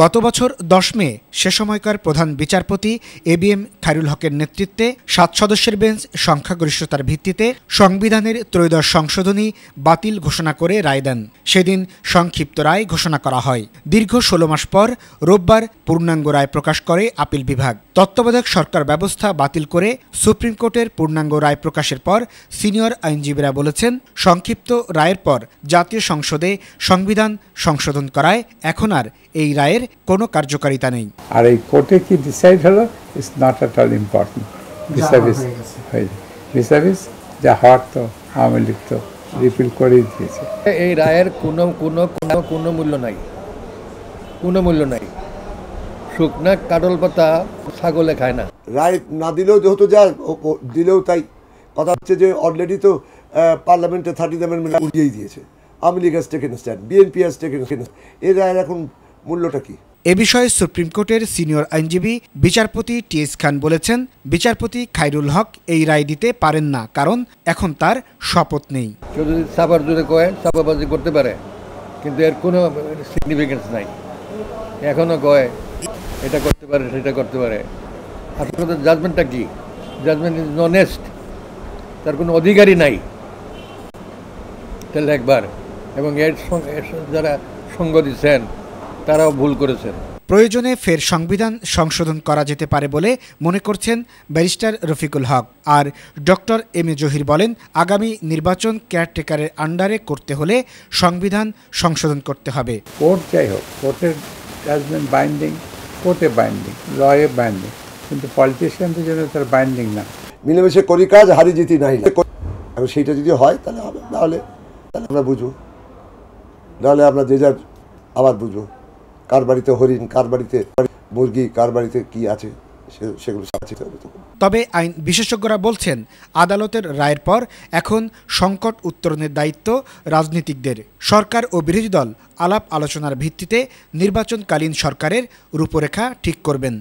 গত বছর ১০ মে সে সময়কার প্রধান বিচারপতি এবিএম খায়রুল হকের নেতৃত্বে ৭ সদস্যের বেঞ্চ সংখ্যাগরিষ্ঠতার ভিত্তিতে সংবিধানের ত্রয়োদশ সংশোধনী বাতিল ঘোষণা করে রায় দেন। সেদিন সংক্ষিপ্ত রায় ঘোষণা করা হয়। দীর্ঘ ১৬ মাস পর রোববার পূর্ণাঙ্গ রায় প্রকাশ করে আপিল বিভাগ। তত্ত্বাবধায়ক সরকার ব্যবস্থা বাতিল করে সুপ্রিম কোর্টের পূর্ণাঙ্গ রায় প্রকাশের পর সিনিয়র আইনজীবীরা বলেছেন, সংক্ষিপ্ত রায়ের পর জাতীয় সংসদে সংবিধান সংশোধন করায় এখন আর এই রায়ের কোনো কার্যকারিতা নেই। আর এই কোর্টে কি ডিসাইড হলো is not at all important. Vis-a-vis যা হওয়ার তো আওয়ামী লীগ তো রিপিল করেই দিয়েছে। এই রায়ের কোনো মূল্য নাই, কোনো মূল্য নাই। শুকনা কাটল পাতা ছাগলে খায় না। রায় না দিলেও যেহেতু যা দিলেও তাই। কথা হচ্ছে যে অলরেডি তো পার্লামেন্টে 30 অ্যামেন্ডমেন্ট উড়িয়েই দিয়েছে। Awami League has taken stand, BNP has taken stand. এই রায়ের এখন মূল্যটা কি? এ বিষয়ে সুপ্রিম কোর্টের সিনিয়র আইনজীবী বিচারপতি টিএস খান বলেছেন, বিচারপতি খায়রুল হক এই রায় দিতে পারেন না, কারণ এখন তার শপথ নেই। কেউ যদি সাবার জোরে কয় সাবাবাজি করতে পারে, কিন্তু এর কোনো সিগনিফিকেন্স নাই। এখনও কয় এটা করতে পারে সেটা করতে পারে। আপনাদের জাজমেন্টটা কি? জাজমেন্ট ইজ অনেস্ট, তার কোনো অধিকারই নাই। তাহলে একবার, এবং এর যারা সঙ্গ দিচ্ছেন তারাও ভুল করেছেন। প্রয়োজনে ফের সংবিধান সংশোধন করা যেতে পারে বলে মনে করছেন barrister Rafiqul Haque. R doctor M A Zahir বলেন, আগামী নির্বাচন কেয়ারটেকারের আন্ডারে করতে হলে সংবিধান সংশোধন করতে হবে। কোর্ট যাই হোক, কোর্টের জাজমেন্ট বাইন্ডিং, কোর্টে বাইন্ডিং, লয়ে বাইন্ডিং, কিন্তু পলিটিশিয়ানদের জন্য তার বাইন্ডিং না। মিলেমিশে করি কাজ, হারি জিতি নাই। এখন সেইটা যদি হয় তাহলে হবে, তাহলে আমরা বুঝবো, নাহলে আমরা যে যার আবার বুঝবো কার বাড়িতে হরিণ, কার বাড়িতে মুরগি, কার বাড়িতে কি আছে সেগুলো সাথে হবে। তবে আইন বিশেষজ্ঞরা বলছেন, আদালতের রায়ের পর এখন সংকট উত্তরণের দায়িত্ব রাজনীতিকদের। সরকার ও বিরোধী দল আলাপ আলোচনার ভিত্তিতে নির্বাচনকালীন সরকারের রূপরেখা ঠিক করবেন।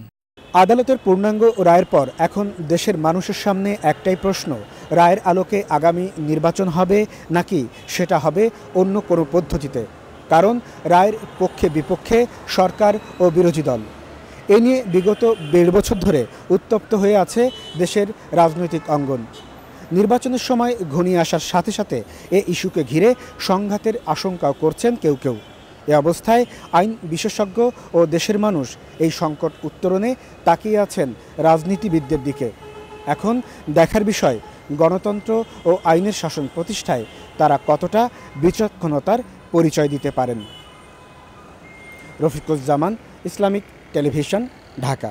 আদালতের পূর্ণাঙ্গ রায়ের পর এখন দেশের মানুষের সামনে একটাই প্রশ্ন, রায়ের আলোকে আগামী নির্বাচন হবে নাকি সেটা হবে অন্য কোনো পদ্ধতিতে? কারণ রায়ের পক্ষে বিপক্ষে সরকার ও বিরোধী দল। এ নিয়ে বিগত ১.৫ বছর ধরে উত্তপ্ত হয়ে আছে দেশের রাজনৈতিক অঙ্গন। নির্বাচনের সময় ঘনিয়ে আসার সাথে সাথে এ ইস্যুকে ঘিরে সংঘাতের আশঙ্কাও করছেন কেউ কেউ। এ অবস্থায় আইন বিশেষজ্ঞ ও দেশের মানুষ এই সংকট উত্তরণে তাকিয়ে আছেন রাজনীতিবিদদের দিকে। এখন দেখার বিষয়, গণতন্ত্র ও আইনের শাসন প্রতিষ্ঠায় তারা কতটা বিচক্ষণতার পরিচয় দিতে পারেন। Rafiquzzaman, Islamic television, Dhaka.